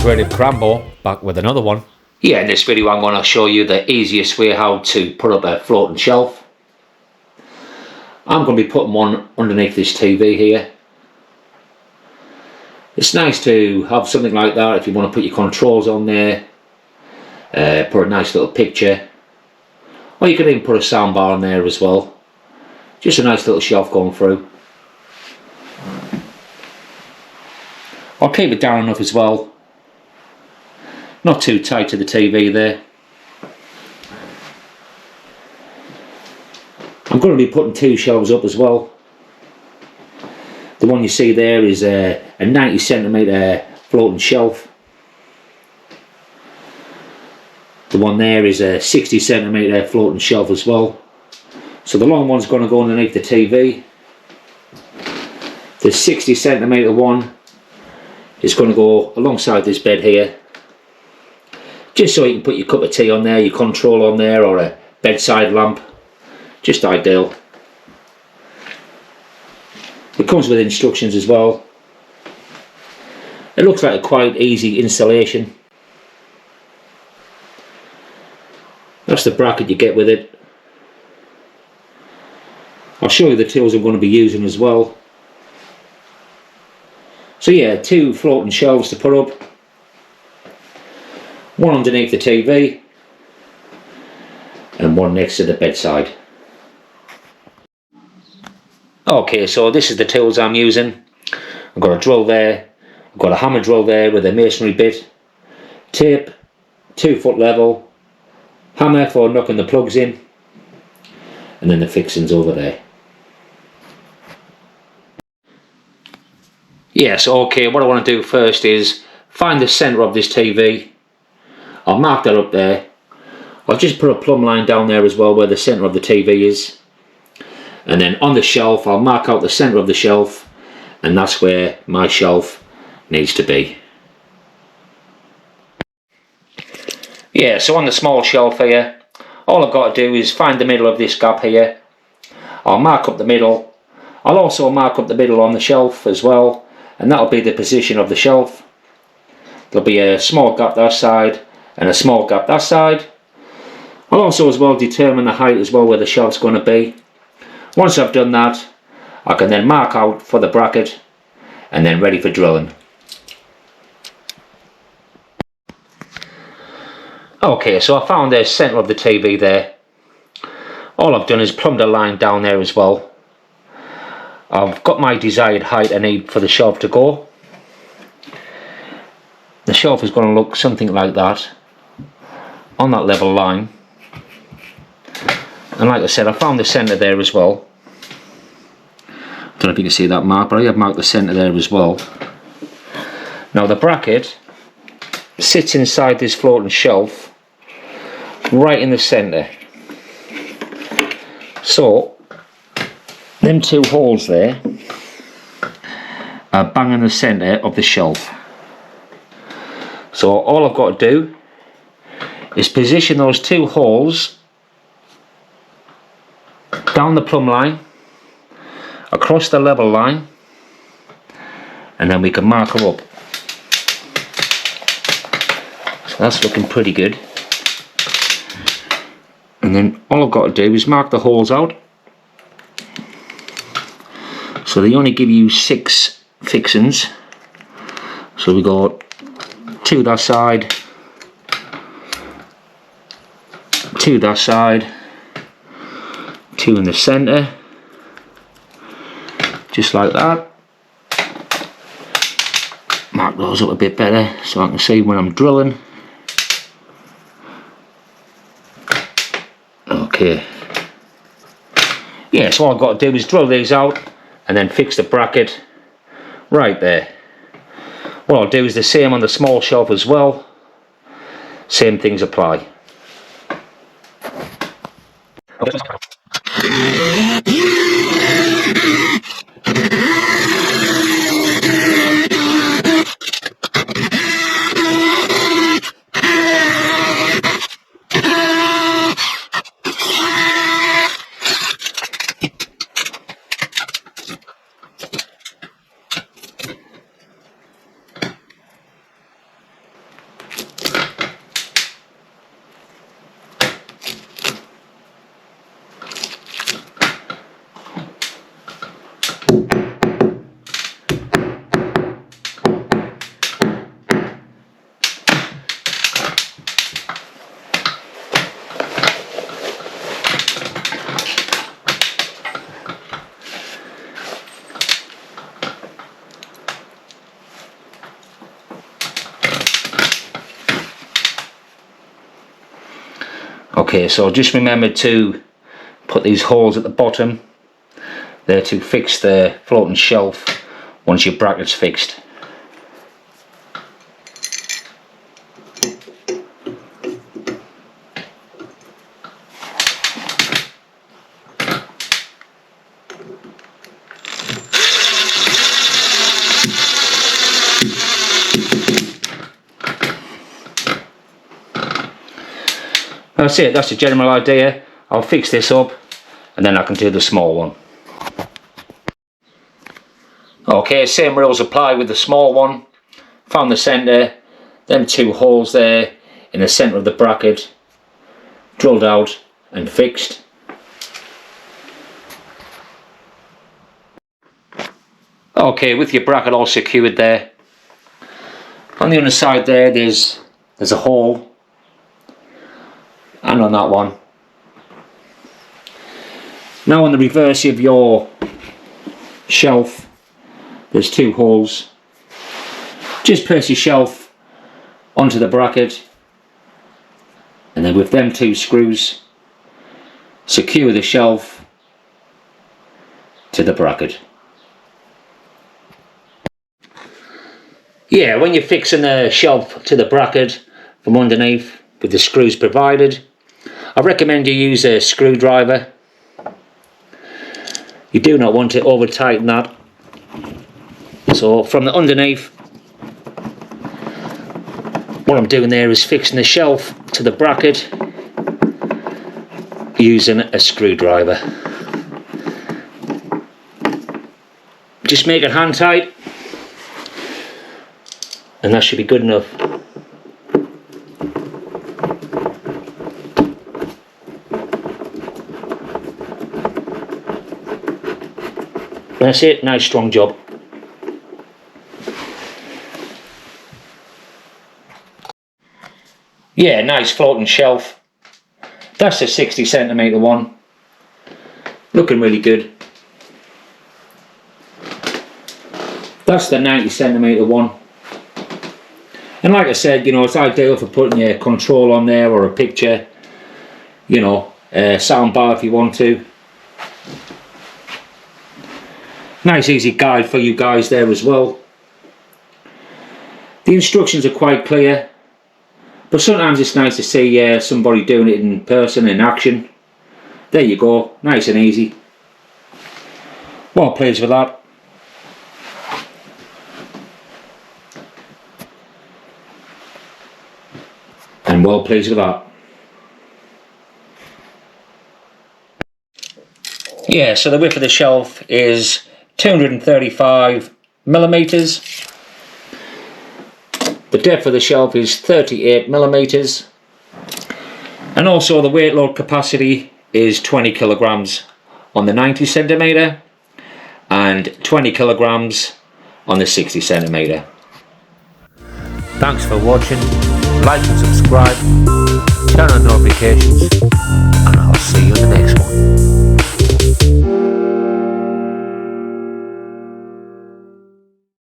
Creative Crambo, back with another one. Yeah, in this video I'm going to show you the easiest way how to put up a floating shelf. I'm going to be putting one underneath this TV here. It's nice to have something like that if you want to put your controls on there, put a nice little picture, or you could even put a soundbar on there as well. Just a nice little shelf going through. I'll keep it down enough as well. Not too tight to the TV there. I'm going to be putting two shelves up as well. The one you see there is a 90cm floating shelf. The one there is a 60cm floating shelf as well. So the long one's going to go underneath the TV. The 60cm one is going to go alongside this bed here. Just so you can put your cup of tea on there, your control on there, or a bedside lamp. Just ideal. It comes with instructions as well. It looks like a quite easy installation. That's the bracket you get with it. I'll show you the tools I'm going to be using as well. So yeah, two floating shelves to put up. One underneath the TV and one next to the bedside. Okay, so this is the tools I'm using. I've got a drill there, I've got a hammer drill there with a masonry bit, tape, 2 foot level, hammer for knocking the plugs in, and then the fixings over there. Yes, okay, what I want to do first is find the centre of this TV. I'll mark that up there. I'll just put a plumb line down there as well where the centre of the TV is. And then on the shelf I'll mark out the centre of the shelf, and that's where my shelf needs to be. Yeah, so on the small shelf here, all I've got to do is find the middle of this gap here. I'll mark up the middle. I'll also mark up the middle on the shelf as well, and that'll be the position of the shelf. There'll be a small gap that side and a small gap that side. I'll also as well determine the height as well where the shelf's going to be. Once I've done that, I can then mark out for the bracket and then ready for drilling. Okay, so I found the centre of the TV there. All I've done is plumbed a line down there as well. I've got my desired height I need for the shelf to go. The shelf is going to look something like that on that level line, and like I said, I found the centre there as well. Don't know if you can see that mark, but I have marked the centre there as well. Now the bracket sits inside this floating shelf right in the centre, so them two holes there are bang in the centre of the shelf. So all I've got to do is position those two holes down the plumb line, across the level line, and then we can mark them up. So that's looking pretty good. And then all I've got to do is mark the holes out. So they only give you 6 fixings. So we got 2 that side, 2 that side, 2 in the centre, just like that. Mark those up a bit better so I can see when I'm drilling. Okay. Yeah, so all I've got to do is drill these out and then fix the bracket right there. What I'll do is the same on the small shelf as well. Same things apply. Okay, so just remember to put these holes at the bottom there to fix the floating shelf once your bracket's fixed. That's it, that's the general idea. I'll fix this up and then I can do the small one. Okay, same rules apply with the small one. Found the centre, them two holes there in the centre of the bracket, drilled out and fixed. Okay, with your bracket all secured there, on the other side there's a hole, and on that one. Now on the reverse of your shelf there's two holes. Just place your shelf onto the bracket and then with them two screws secure the shelf to the bracket. Yeah, when you're fixing the shelf to the bracket from underneath with the screws provided, I recommend you use a screwdriver. You do not want to over tighten that. So from the underneath, what I'm doing there is fixing the shelf to the bracket using a screwdriver. Just make it hand tight and that should be good enough. That's it, nice strong job. Yeah, nice floating shelf. That's the 60cm one. Looking really good. That's the 90cm one. And like I said, you know, it's ideal for putting your control on there or a picture, you know, sound bar if you want to. Nice easy guide for you guys there as well. The instructions are quite clear, but sometimes it's nice to see somebody doing it in person, in action. There you go, nice and easy. Well pleased with that. And well pleased with that. Yeah, so the width of the shelf is 235 millimeters. The depth of the shelf is 38 millimeters. And also the weight load capacity is 20 kilograms on the 90cm and 20 kilograms on the 60cm. Thanks for watching. Like and subscribe, turn on notifications, and I'll see you in the next one.